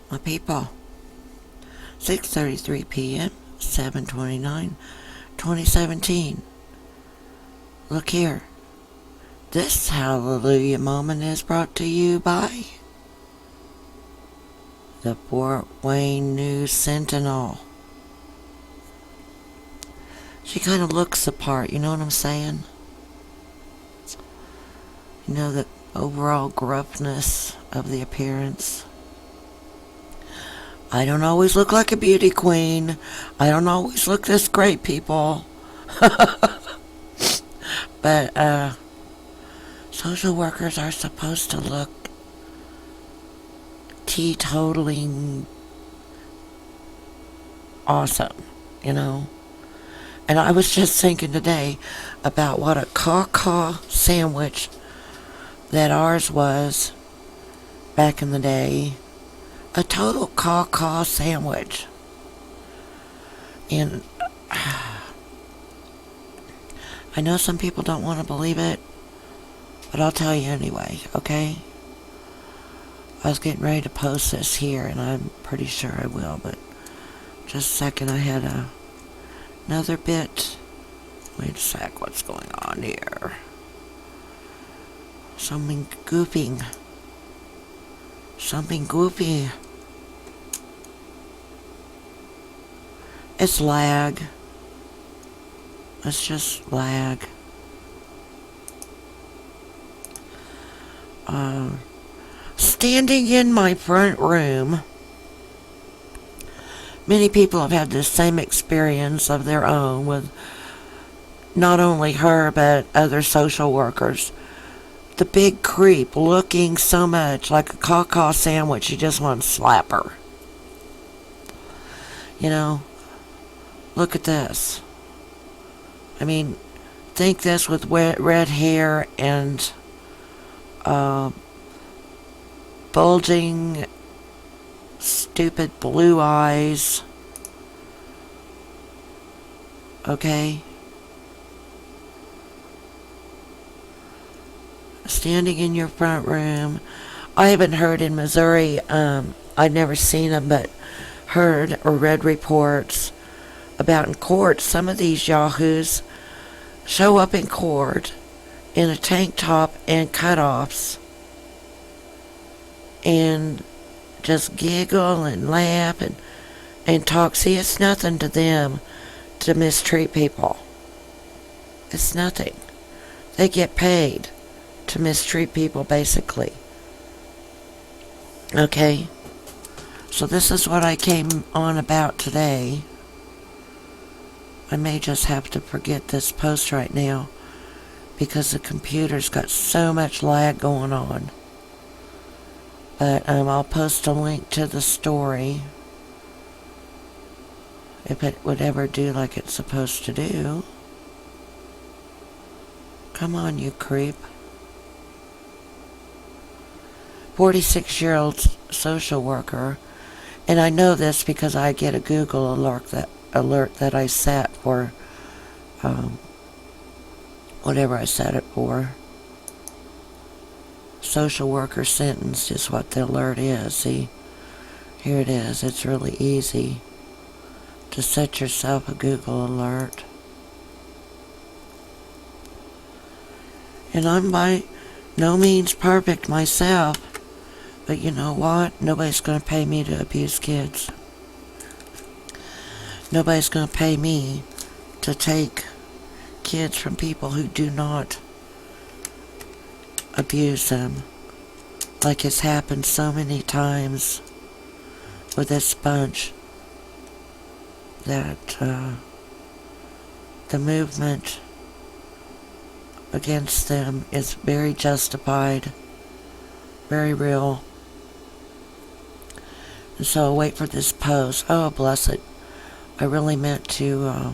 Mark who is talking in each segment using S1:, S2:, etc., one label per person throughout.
S1: My people, 6:33 p.m., 7/29/2017. Look here. This hallelujah moment is brought to you by the Fort Wayne News Sentinel. She kind of looks the part, you know what I'm saying? You know, the overall gruffness of the appearance. I don't always look like a beauty queen. I don't always look this great, people. But, social workers are supposed to look teetotaling awesome, you know? And I was just thinking today about what a KAKA sandwich that ours was back in the day. A total KAKA sandwich. And I know some people don't want to believe it, but I'll tell you anyway, okay? I was getting ready to post this here, and I'm pretty sure I will, but just a second, I had another bit. Wait a sec, what's going on here? Something goofing. Something goofy. It's lag. It's just lag. Standing in my front room, many people have had the same experience of their own with not only her but other social workers. The big creep looking so much like a KAKA sandwich, you just want to slap her. You know, look at this. I mean, think this with red hair and bulging, stupid blue eyes. Okay? Standing in your front room. I haven't heard in Missouri, I've never seen them, but heard or read reports about in court, some of these yahoos show up in court in a tank top and cutoffs and just giggle and laugh and talk. See, it's nothing to them to mistreat people. It's nothing. They get paid to mistreat people, basically. Okay? So this is what I came on about today. I may just have to forget this post right now because the computer's got so much lag going on. But I'll post a link to the story if it would ever do like it's supposed to do. Come on, you creep. 46-year-old social worker, and I know this because I get a Google alert that I set for whatever I set it for. Social worker sentenced is what the alert is. See, here it is. It's really easy to set yourself a Google alert. And I'm by no means perfect myself, but you know what? Nobody's going to pay me to abuse kids. Nobody's going to pay me to take kids from people who do not abuse them, like it's happened so many times with this bunch, that the movement against them is very justified, very real. And so I'll wait for this post. Oh, bless it. I really meant to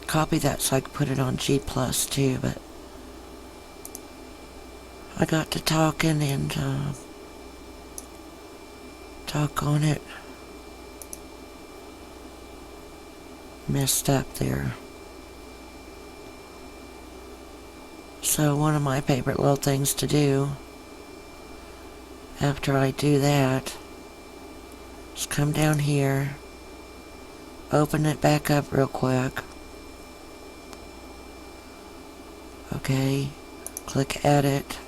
S1: copy that so I could put it on G Plus too, but I got to talking and talk on it. Messed up there. So one of my favorite little things to do after I do that Just come down here. Open it back up real quick. Okay. Click edit.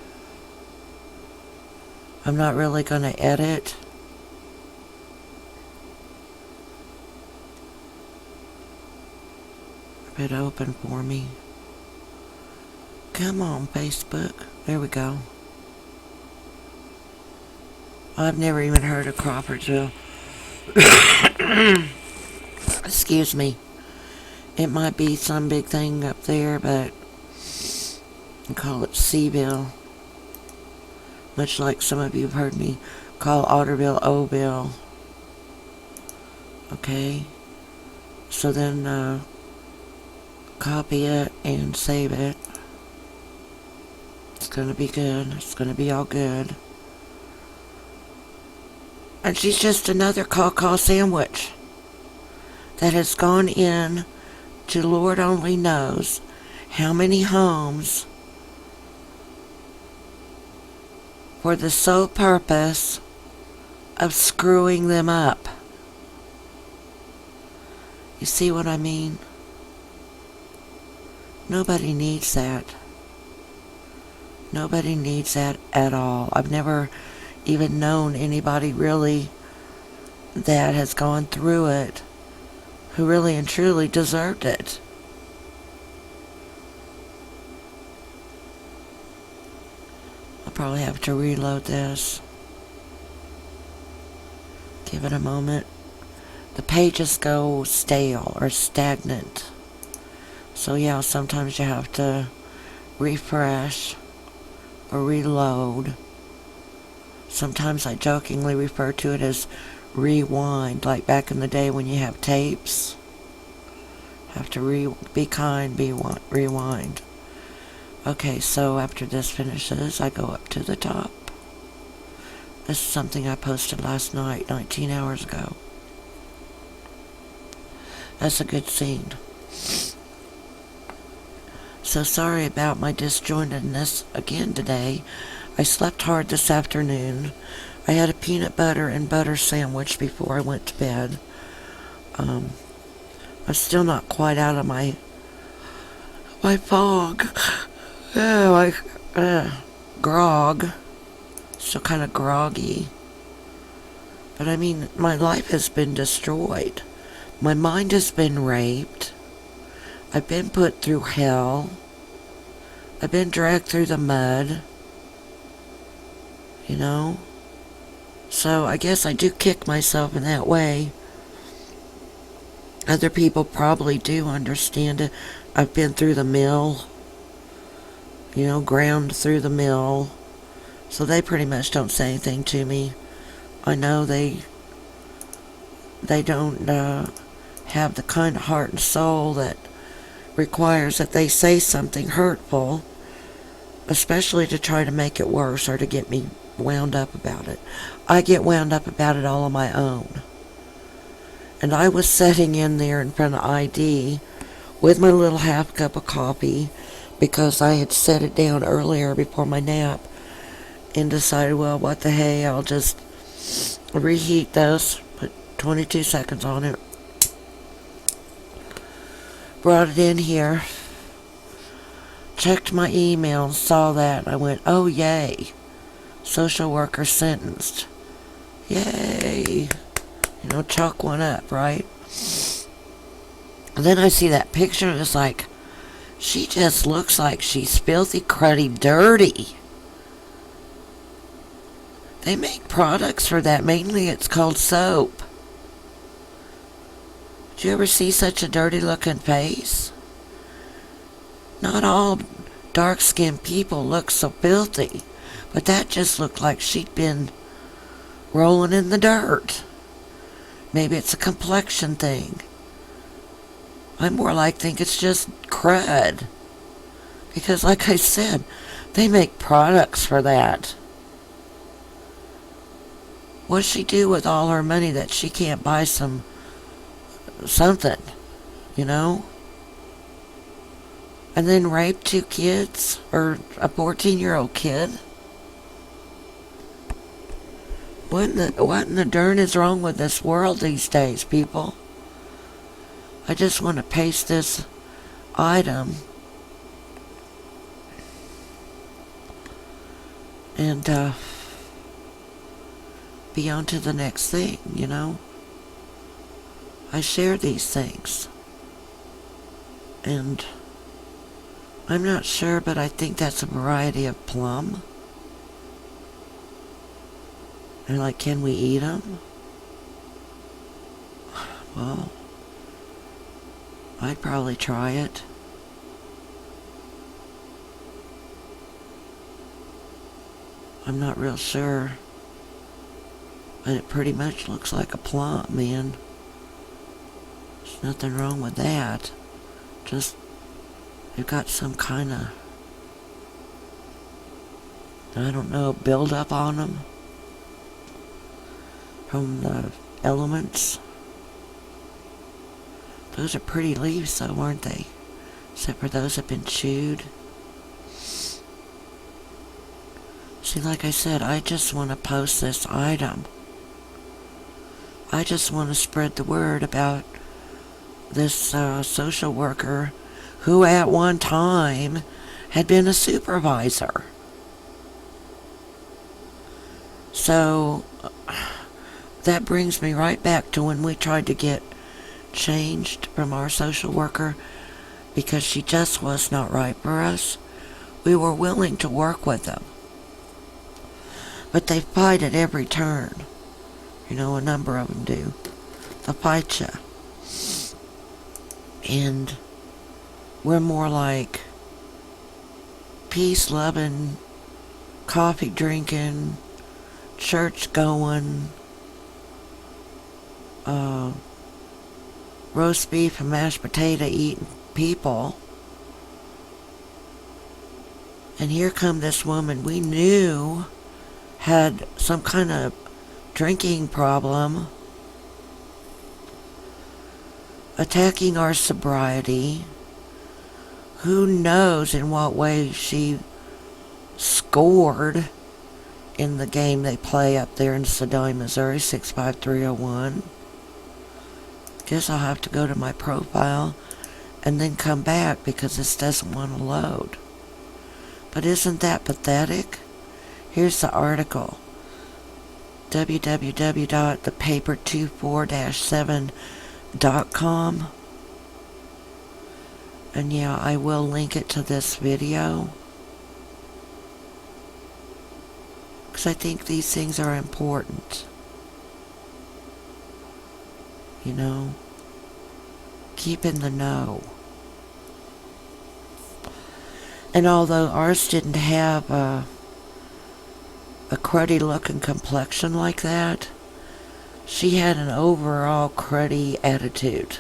S1: I'm not really going to edit. It open for me. Come on, Facebook. There we go. I've never even heard of Crawfordsville. Excuse me. It might be some big thing up there, but I call it Seville. Much like some of you have heard me call Otterville Oville. Okay. So then, copy it and save it. It's gonna be good. It's gonna be all good. And she's just another KAKA sandwich that has gone in to Lord only knows how many homes for the sole purpose of screwing them up. You see what I mean? Nobody needs that. Nobody needs that at all. I've never even known anybody really that has gone through it who really and truly deserved it. I'll probably have to reload this. Give it a moment. The pages go stale or stagnant. So yeah, sometimes you have to refresh or reload. Sometimes I jokingly refer to it as rewind, like back in the day when you have tapes. Have to be kind, rewind. Okay, so after this finishes, I go up to the top. This is something I posted last night, 19 hours ago. That's a good scene. So sorry about my disjointedness again today. I slept hard this afternoon. I had a peanut butter and butter sandwich before I went to bed. I'm still not quite out of my fog. Grog. Still kind of groggy. But I mean, my life has been destroyed. My mind has been raped. I've been put through hell. I've been dragged through the mud. You know? So I guess I do kick myself in that way. Other people probably do understand it. I've been through the mill. You know, ground through the mill. So they pretty much don't say anything to me. I know they don't have the kind of heart and soul that requires that they say something hurtful, especially to try to make it worse or to get me wound up about it. I get wound up about it all on my own. And I was sitting in there in front of ID with my little half cup of coffee because I had set it down earlier before my nap and decided, well, what the hey, I'll just reheat this, put 22 seconds on it. Brought it in here, checked my email, saw that, and I went, oh yay, social worker sentenced. Yay. You know, chalk one up, right? And then I see that picture and it's like, she just looks like she's filthy, cruddy, dirty. They make products for that. Mainly it's called soap. Did you ever see such a dirty looking face? Not all dark-skinned people look so filthy, but that just looked like she'd been rolling in the dirt. Maybe it's a complexion thing. I more like think it's just crud. Because like I said, they make products for that. What'd she do with all her money that she can't buy something, you know? And then rape 2 kids, or a 14-year-old kid? What in the darn is wrong with this world these days, people? I just want to paste this item and be on to the next thing, you know? I share these things. And I'm not sure, but I think that's a variety of plum. And like, can we eat them? Well, I'd probably try it. I'm not real sure. But it pretty much looks like a plum, man. There's nothing wrong with that. Just, they've got some kind of, I don't know, build up on them from the elements. Those are pretty leaves though, aren't they? Except for those have been chewed. See, like I said, I just want to post this item. I just want to spread the word about this social worker who at one time had been a supervisor. So that brings me right back to when we tried to get changed from our social worker because she just was not right for us. We were willing to work with them, but they fight at every turn. You know, a number of them do. They'll fight you. And we're more like peace-loving, coffee-drinking, church-going, roast beef and mashed potato eating people. And here come this woman we knew had some kind of drinking problem, attacking our sobriety. Who knows in what way she scored in the game they play up there in Sedona, Missouri, 65301. Guess I'll have to go to my profile and then come back because this doesn't want to load. But isn't that pathetic? Here's the article. www.thepaper24-7.com. And yeah, I will link it to this video, because I think these things are important. You know, keep in the know. And although ours didn't have a cruddy looking complexion like that, she had an overall cruddy attitude.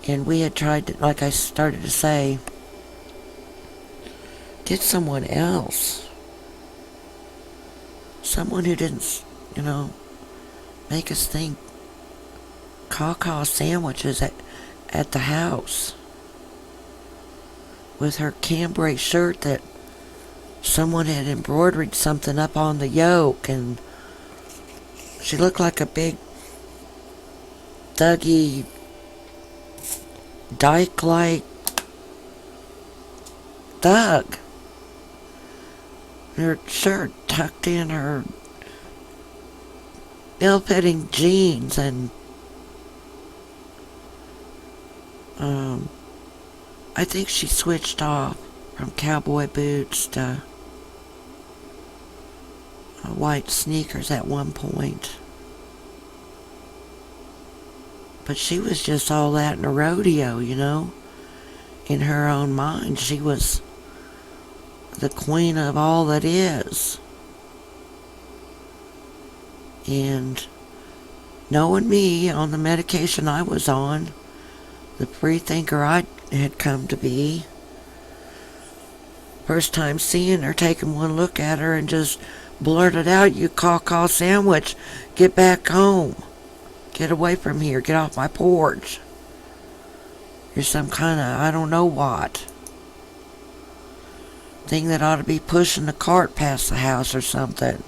S1: And we had tried to, like I started to say, get someone else. Someone who didn't, you know, make us think KAKA sandwiches at the house. With her cambray shirt that someone had embroidered something up on the yoke, and she looked like a big thuggy dyke-like thug. Her shirt tucked in her ill-fitting jeans, and I think she switched off from cowboy boots to white sneakers at one point. But she was just all that in a rodeo, you know. In her own mind, she was the queen of all that is. And knowing me on the medication I was on, the free thinker I had come to be, first time seeing her, taking one look at her and just blurted out, "You KAKA sandwich, get back home. Get away from here, get off my porch. You're some kind of, I don't know what, thing that ought to be pushing the cart past the house or something."